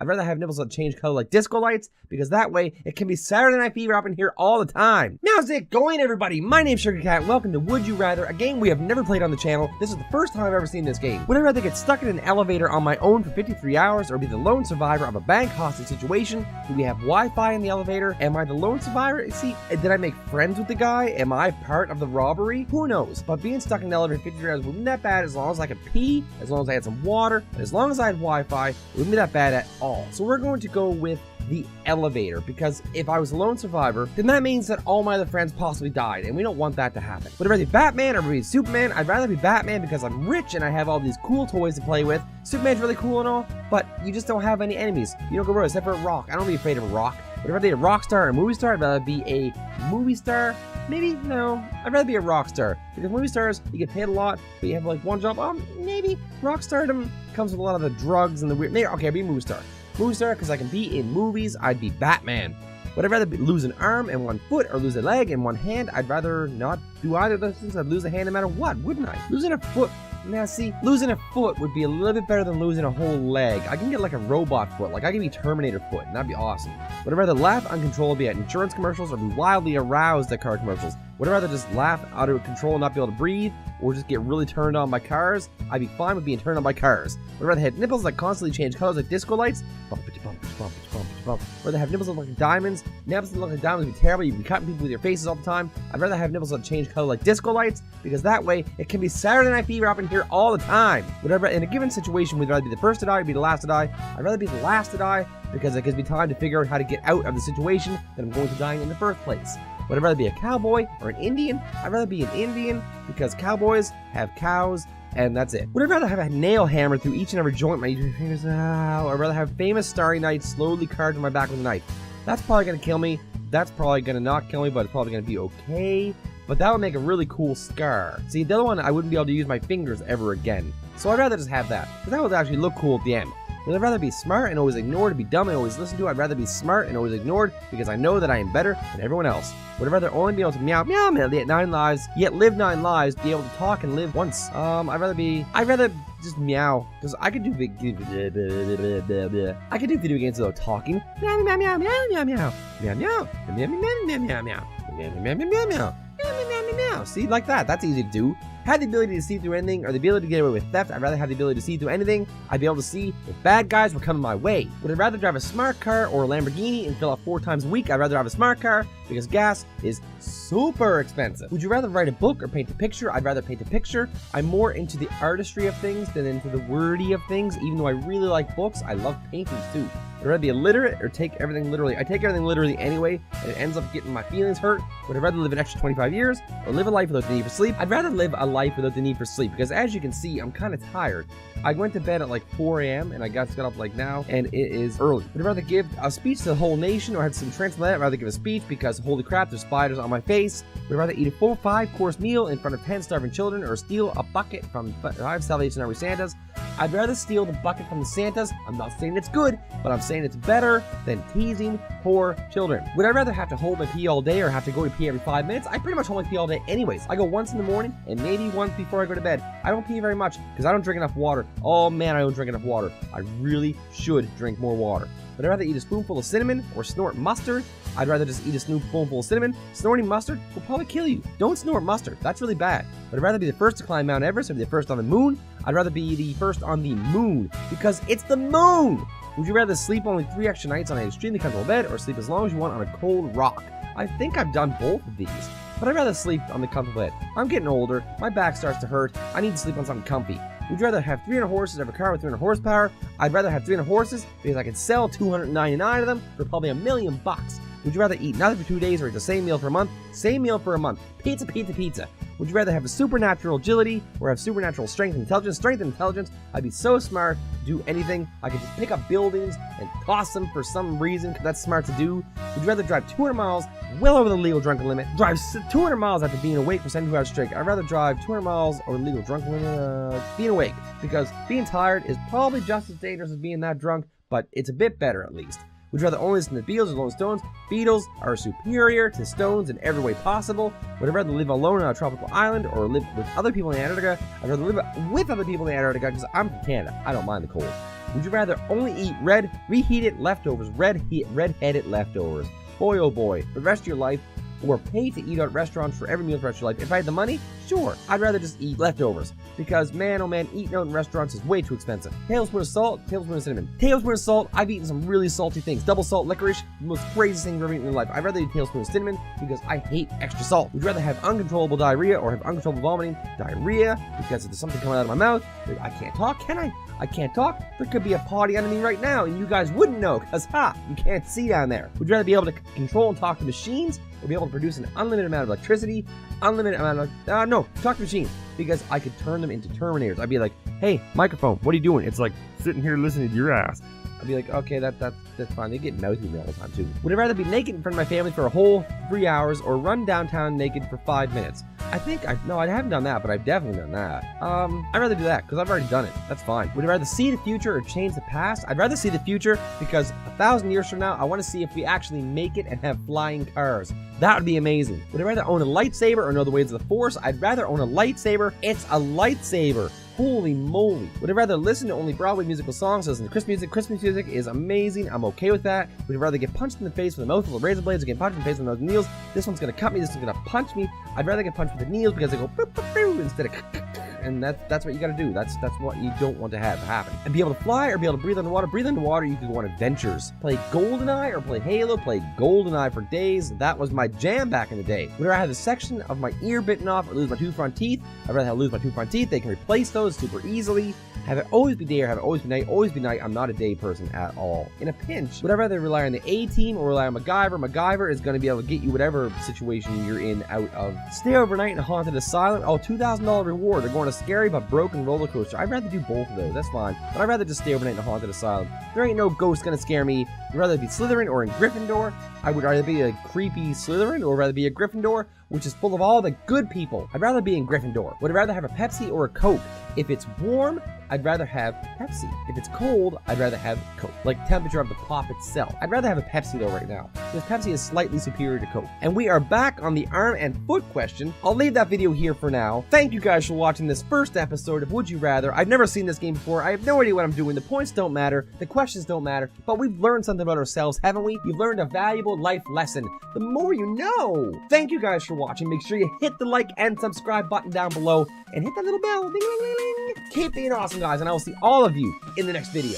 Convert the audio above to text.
I'd rather have nipples that change color like disco lights, because that way it can be Saturday Night Fever up in here all the time. How's it going, everybody? My name's Sugarcat. Welcome to Would You Rather, a game we have never played on the channel. This is the first time I've ever seen this game. Would I rather get stuck in an elevator on my own for 53 hours or be the lone survivor of a bank hostage situation? Do we have Wi-Fi in the elevator? Am I the lone survivor? See, did I make friends with the guy? Am I part of the robbery? Who knows? But being stuck in an elevator for 53 hours wouldn't be that bad as long as I could pee, as long as I had some water, and as long as I had Wi-Fi, it wouldn't be that bad at all. So we're going to go with the elevator, because if I was a lone survivor, then that means that all my other friends possibly died, and we don't want that to happen. Would I rather be Batman or be Superman? I'd rather be Batman because I'm rich and I have all these cool toys to play with. Superman's really cool and all, but you just don't have any enemies. You don't go around except for a rock. I don't be afraid of a rock. Would I rather be a rock star or a movie star? I'd rather be a movie star. Maybe, no, I'd rather be a rock star, because movie stars, you get paid a lot, but you have like one job. Maybe rock stardom comes with a lot of the drugs and the weird. Maybe, okay, I'd be a movie star. Movie star, because I can be in movies. I'd be Batman. Would I rather lose an arm and one foot or lose a leg and one hand? I'd rather not do either of those things. I'd lose a hand no matter what, wouldn't I? Losing a foot. Now see, losing a foot would be a little bit better than losing a whole leg. I can get like a robot foot, like I can be Terminator foot, and that'd be awesome. Would I rather laugh uncontrollably at insurance commercials or be wildly aroused at car commercials? Would I rather just laugh out of control and not be able to breathe, or just get really turned on by cars? I'd be fine with being turned on by cars. Would I rather have nipples that constantly change colors like disco lights? Would I rather have nipples that look like diamonds? Nipples that look like diamonds would be terrible. You'd be cutting people with your faces all the time. I'd rather have nipples that change color like disco lights, because that way it can be Saturday Night Fever up in here all the time. Would I rather, in a given situation, would I rather be the first to die or be the last to die? I'd rather be the last to die, because it gives me time to figure out how to get out of the situation that I'm going to die in the first place. Would I rather be a cowboy or an Indian? I'd rather be an Indian, because cowboys have cows, and that's it. Would I rather have a nail hammer through each and every joint, my fingers out, or I'd rather have famous Starry Night slowly carved in my back with a knife? That's probably gonna kill me. That's probably gonna not kill me, but it's probably gonna be okay. But that would make a really cool scar. See, the other one, I wouldn't be able to use my fingers ever again. So I'd rather just have that, because that would actually look cool at the end. Would I rather be smart and always ignored, be dumb and always listened to? I'd rather be smart and always ignored, because I know that I am better than everyone else. Would I rather only be able to meow, meow, meow, yet live 9 lives, be able to talk and live once? I'd rather just meow, because I could do video games without talking. Meow, meow, meow, meow, meow, meow, meow, meow, meow, meow, meow, meow, meow, meow, meow, meow, meow. See, like that. That's easy to do. Had the ability to see through anything, or the ability to get away with theft. I'd rather have the ability to see through anything. I'd be able to see if bad guys were coming my way. Would I rather drive a smart car or a Lamborghini and fill up 4 times a week? I'd rather drive a smart car, because gas is super expensive. Would you rather write a book or paint a picture? I'd rather paint a picture. I'm more into the artistry of things than into the wordy of things. Even though I really like books, I love paintings too. Would I rather be illiterate or take everything literally? I take everything literally anyway, and it ends up getting my feelings hurt. Would I rather live an extra 25 years or live a life without the need for sleep? I'd rather live a life without the need for sleep, because as you can see, I'm kind of tired. I went to bed at like 4 a.m. and I got up like now, and it is early. Would I rather give a speech to the whole nation or have some transplant? I'd rather give a speech, because holy crap, there's spiders on my face. Would I rather eat a full 5-course meal in front of 10 starving children or steal a bucket from 5 Salvation Army Santas? I'd rather steal the bucket from the Santas. I'm not saying it's good, but I'm saying it's better than teasing poor children. Would I rather have to hold my pee all day or have to go to pee every 5 minutes? I pretty much hold my pee all day anyways. I go once in the morning and maybe once before I go to bed. I don't pee very much because I don't drink enough water. Oh man, I don't drink enough water. I really should drink more water. Would I rather eat a spoonful of cinnamon or snort mustard? I'd rather just eat a spoonful of cinnamon. Snorting mustard will probably kill you. Don't snort mustard. That's really bad. Would I rather be the first to climb Mount Everest or be the first on the moon? I'd rather be the first on the moon, because it's the moon! Would you rather sleep only 3 extra nights on an extremely comfortable bed or sleep as long as you want on a cold rock? I think I've done both of these, but I'd rather sleep on the comfortable bed. I'm getting older. My back starts to hurt. I need to sleep on something comfy. Would you rather have 300 horses or have a car with 300 horsepower? I'd rather have 300 horses, because I could sell 299 of them for probably $1 million. Would you rather eat nothing for 2 days or eat the same meal for a month? Same meal for a month. Pizza, pizza, pizza. Would you rather have a supernatural agility or have supernatural strength and intelligence? Strength and intelligence. I'd be so smart to do anything. I could just pick up buildings and toss them for some reason, because that's smart to do. Would you rather drive 200 miles well over the legal drunken limit? Drive 200 miles after being awake for 72 hours straight. I'd rather drive 200 miles over the legal drunken limit being awake, because being tired is probably just as dangerous as being that drunk, but it's a bit better at least. Would you rather only listen to the Beatles or Rolling Stones? Beatles are superior to Stones in every way possible. Would I rather live alone on a tropical island or live with other people in Antarctica? I'd rather live with other people in Antarctica, because I'm from Canada. I don't mind the cold. Would you rather only eat reheated leftovers, red-headed leftovers? Boy, oh boy, for the rest of your life, or pay to eat out at restaurants for every meal for the rest of your life. If I had the money, sure, I'd rather just eat leftovers. Because, man, oh man, eating out in restaurants is way too expensive. Tablespoon of salt, tablespoon of cinnamon. Tablespoon of salt, I've eaten some really salty things. Double salt licorice, the most craziest thing you've ever eaten in your life. I'd rather eat a tablespoon of cinnamon because I hate extra salt. Would you rather have uncontrollable diarrhea or have uncontrollable vomiting? Diarrhea, because if there's something coming out of my mouth, I can't talk, can I? I can't talk. There could be a potty under me right now, and you guys wouldn't know, because, you can't see down there. Would you rather be able to control and talk to machines, or be able to produce an unlimited amount of electricity, unlimited amount of, no, talk to machines, because I could turn them into Terminators. I'd be like, hey, microphone, what are you doing? It's like, sitting here listening to your ass. I'd be like, okay, that's fine. They get mouthy with me all the time, too. Would I rather be naked in front of my family for a whole 3 hours, or run downtown naked for 5 minutes? I haven't done that, but I've definitely done that. I'd rather do that, because I've already done it. That's fine. Would I rather see the future or change the past? I'd rather see the future, because 1,000 years from now, I want to see if we actually make it and have flying cars. That would be amazing. Would I rather own a lightsaber or know the ways of the Force? I'd rather own a lightsaber. It's a lightsaber. Holy moly. Would I rather listen to only Broadway musical songs or listen to Christmas music? Christmas music is amazing. I'm okay with that. Would I rather get punched in the face with a mouthful of razor blades or get punched in the face with a nose and nails? This one's going to cut me. This one's going to punch me. I'd rather get punched with the nails because they go boop, boop, boop, instead of and that's what you got to do. That's what you don't want to have happen. And be able to fly or be able to breathe underwater. Breathe underwater, you could go on adventures. Play GoldenEye or play Halo. Play GoldenEye for days. That was my jam back in the day. Would I have a section of my ear bitten off or lose my two front teeth? I'd rather lose my two front teeth. They can replace those super easily. Have it always be day or have it always be night? Always be night. I'm not a day person at all. In a pinch, would I rather rely on the A-team or rely on MacGyver? MacGyver is going to be able to get you whatever situation you're in out of. Stay overnight in a haunted asylum. Oh, $2,000 reward. They're going to scary but broken roller coaster. I'd rather do both of those. That's fine. But I'd rather just stay overnight in a haunted asylum. There ain't no ghost going to scare me. I'd rather be Slytherin or in Gryffindor. I would rather be a creepy Slytherin or rather be a Gryffindor, which is full of all the good people. I'd rather be in Gryffindor. Would I rather have a Pepsi or a Coke? If it's warm, I'd rather have Pepsi. If it's cold, I'd rather have Coke. Like temperature of the pop itself. I'd rather have a Pepsi though right now, because Pepsi is slightly superior to Coke. And we are back on the arm and foot question. I'll leave that video here for now. Thank you guys for watching this first episode of Would You Rather. I've never seen this game before. I have no idea what I'm doing. The points don't matter. The questions don't matter. But we've learned something about ourselves, haven't we? You've learned a valuable life lesson. The more you know. Thank you guys for watching. Make sure you hit the like and subscribe button down below and hit that little bell. Ding, ding, ding, ding. Keep being awesome, guys, and I will see all of you in the next video.